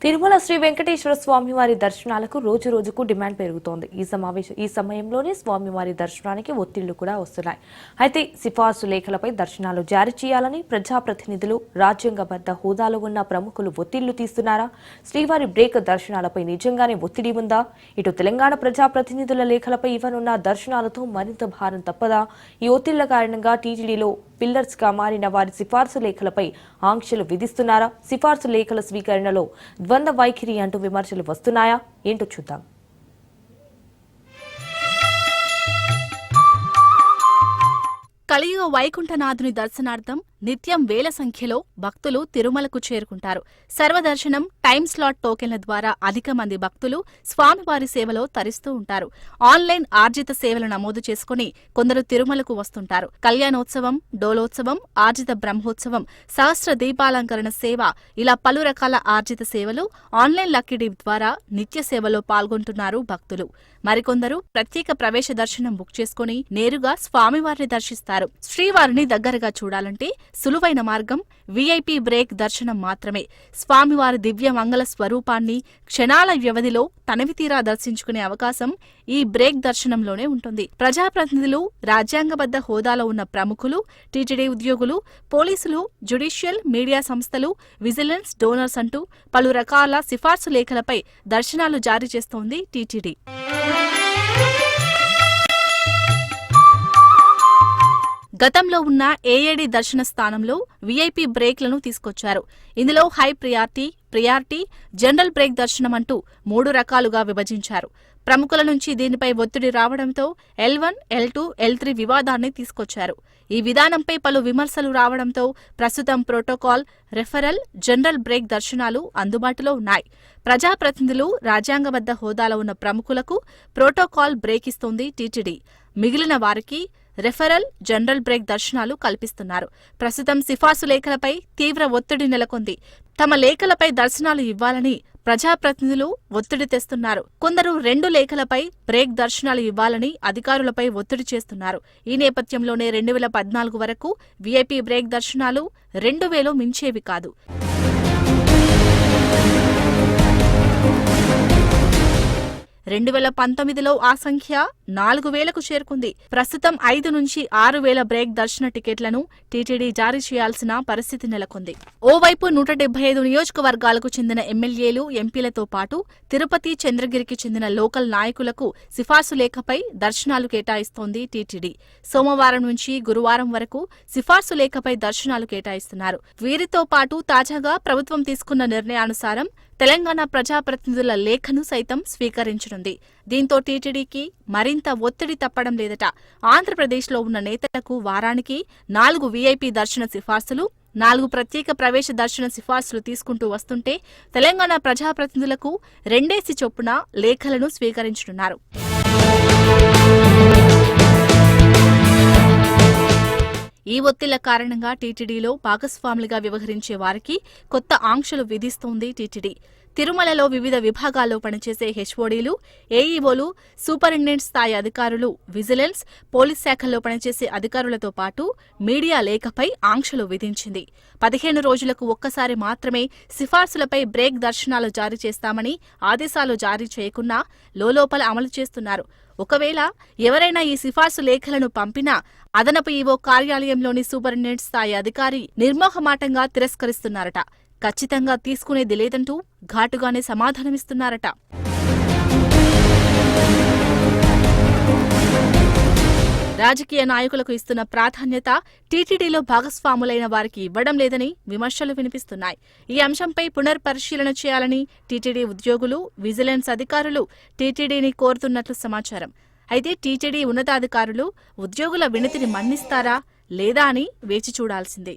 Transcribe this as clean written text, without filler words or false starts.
తిరుమల శ్రీ వెంకటేశ్వర స్వామివారి దర్శనాలకు రోజు రోజుకు డిమాండ్ పెరుగుతోంది. ఈ సమయంలోనే స్వామివారి దర్శనానికి ఒత్తిళ్లు కూడా వస్తున్నాయి. అయితే సిఫార్సు లేఖలపై దర్శనాలు జారీ చేయాలని ప్రజాప్రతినిధులు, రాజ్యాంగబద్ధ హోదాలో ఉన్న ప్రముఖులు ఒత్తిళ్లు తీస్తున్నారా? శ్రీవారి బ్రేక్ దర్శనాలపై నిజంగానే ఒత్తిడి ఉందా? ఇటు తెలంగాణ ప్రజాప్రతినిధుల లేఖలపై ఇవ్వనున్న దర్శనాలతో మరింత భారం తప్పదా? ఈ ఒత్తిళ్ల కారణంగా టీటీడీలో పిల్లర్స్ గా మారిన వారి సిఫార్సు లేఖలపై ఆంక్షలు విధిస్తున్నారా? సిఫార్సు లేఖల స్వీకరణలో ద్వంద్వ వైఖరి అంటూ విమర్శలు వస్తున్నాయా? ఏంటో చూద్దాం. కలియుగ వైకుంఠనాథుని దర్శనార్థం నిత్యం వేల సంఖ్యలో భక్తులు తిరుమలకు చేరుకుంటారు. సర్వదర్శనం, టైమ్ స్లాట్ టోకెన్ల ద్వారా అధిక మంది భక్తులు స్వామివారి సేవలో తరిస్తూ ఉంటారు. ఆన్లైన్ ఆర్జిత సేవలు నమోదు చేసుకుని కొందరు తిరుమలకు వస్తుంటారు. కళ్యాణోత్సవం, డోలోత్సవం, ఆర్జిత బ్రహ్మోత్సవం, సహస్ర దీపాలంకరణ సేవ, ఇలా పలు రకాల ఆర్జిత సేవలు ఆన్లైన్ లక్కీ డిప్ ద్వారా నిత్య సేవలో పాల్గొంటున్నారు భక్తులు. మరికొందరు ప్రత్యేక ప్రవేశ దర్శనం బుక్ చేసుకుని నేరుగా స్వామివారిని దర్శిస్తారు. శ్రీవారిని దగ్గరగా చూడాలంటే సులువైన మార్గం వీఐపీ బ్రేక్ దర్శనం మాత్రమే. స్వామివారి దివ్య మంగళ స్వరూపాన్ని క్షణాల వ్యవధిలో తనివితీరా దర్శించుకునే అవకాశం ఈ బ్రేక్ దర్శనంలోనే ఉంటుంది. ప్రజాప్రతినిధులు, రాజ్యాంగబద్ధ హోదాలో ఉన్న ప్రముఖులు, టీటీడీ ఉద్యోగులు, పోలీసులు, జ్యుడిషియల్, మీడియా సంస్థలు, విజిలెన్స్, డోనర్స్ అంటూ పలు రకాల సిఫార్సు లేఖలపై దర్శనాలు జారీ చేస్తోంది టీటీడీ. గతంలో ఉన్న ఏఏడీ దర్శన స్థానంలో వీఐపీ బ్రేక్లను తీసుకొచ్చారు. ఇందులో హై ప్రియారిటీ, జనరల్ బ్రేక్ దర్శనం అంటూ 3 రకాలుగా విభజించారు. ప్రముఖుల నుంచి దీనిపై ఒత్తిడి రావడంతో L1, L2, L3 వివాదాన్ని తీసుకొచ్చారు. ఈ విధానంపై పలు విమర్శలు రావడంతో ప్రస్తుతం ప్రోటోకాల్, రెఫరల్, జనరల్ బ్రేక్ దర్శనాలు అందుబాటులో ఉన్నాయి. ప్రజాప్రతినిధులు, రాజ్యాంగబద్ధ హోదాలో ఉన్న ప్రముఖులకు ప్రోటోకాల్ బ్రేక్ ఇస్తోంది టీటీడీ. మిగిలిన వారికి రెఫరల్, జనరల్ బ్రేక్ దర్శనాలు కల్పిస్తున్నారు. ప్రస్తుతం సిఫార్సు లేఖలపై తీవ్ర ఒత్తిడి నెలకొంది. తమ లేఖలపై దర్శనాలు ఇవ్వాలని ప్రజాప్రతినిధులు ఒత్తిడి తెస్తున్నారు. కొందరు 2 లేఖలపై బ్రేక్ దర్శనాలు ఇవ్వాలని అధికారులపై ఒత్తిడి చేస్తున్నారు. ఈ నేపథ్యంలోనే 2014 వరకు వీఐపీ బ్రేక్ దర్శనాలు 2000 మించేవి కాదు. 2019లో ఆ సంఖ్య 4000కు చేరుకుంది. ప్రస్తుతం 5 నుంచి 6000 బ్రేక్ దర్శన టికెట్లను టీటీడీ జారీ చేయాల్సిన పరిస్థితి నెలకొంది. ఓవైపు 175 నియోజకవర్గాలకు చెందిన ఎమ్మెల్యేలు, ఎంపీలతో పాటు తిరుపతి, చంద్రగిరికి చెందిన లోకల్ నాయకులకు సిఫార్సు లేఖపై దర్శనాలు కేటాయిస్తోంది టీటీడీ. సోమవారం నుంచి గురువారం వరకు సిఫార్సు లేఖపై దర్శనాలు కేటాయిస్తున్నారు. వీరితో పాటు తాజాగా ప్రభుత్వం తీసుకున్న నిర్ణయానుసారం తెలంగాణ ప్రజాప్రతినిధుల లేఖను సైతం స్వీకరించనుంది. దీంతో టీటీడీకి మరింత ఒత్తిడి తప్పడం లేదట. ఆంధ్రప్రదేశ్లో ఉన్న నేతలకు వారానికి 4 వీఐపీ దర్శన సిఫార్సులు, 4 ప్రత్యేక ప్రవేశ దర్శన సిఫార్సులు తీసుకుంటూ వస్తుంటే తెలంగాణ ప్రజాప్రతినిధులకు 2 చొప్పున లేఖలను స్వీకరించనున్నారు. ఈ ఒత్తిళ్ల కారణంగా టీటీడీలో భాగస్వాములుగా వ్యవహరించే వారికి కొత్త ఆంక్షలు విధిస్తోంది టీటీడీ. తిరుమలలో వివిధ విభాగాల్లో పనిచేసే హెచ్ఓడీలు, ఏఈఓలు, సూపరింటెండెంట్ స్థాయి అధికారులు, విజిలెన్స్, పోలీస్ శాఖల్లో పనిచేసే అధికారులతో పాటు మీడియా లేఖపై ఆంక్షలు విధించింది. 15 రోజులకు ఒక్కసారి మాత్రమే సిఫార్సులపై బ్రేక్ దర్శనాలు జారీ చేస్తామని ఆదేశాలు జారీ చేయకున్నా లోలోపల అమలు చేస్తున్నారు. ఒకవేళ ఎవరైనా ఈ సిఫార్సు లేఖలను పంపినా అదనపు ఈవో కార్యాలయంలోని సూపరింటెండెంట్ స్థాయి అధికారి నిర్మోహమాటంగా తిరస్కరిస్తున్నారట. ఖచ్చితంగా తీసుకునేది లేదంటూ ఘాటుగానే సమాధానమిస్తున్నారట. రాజకీయ నాయకులకు ఇస్తున్న ప్రాధాన్యత టీటీడీలో భాగస్వాములైన వారికి ఇవ్వడం లేదని విమర్శలు వినిపిస్తున్నాయి. ఈ అంశంపై పునర్పరిశీలన చేయాలని టీటీడీ ఉద్యోగులు, విజిలెన్స్ అధికారులు టీటీడీని కోరుతున్నట్లు సమాచారం. అయితే టీటీడీ ఉన్నతాధికారులు ఉద్యోగుల వినతిని మన్నిస్తారా లేదా అని వేచి చూడాల్సిందే.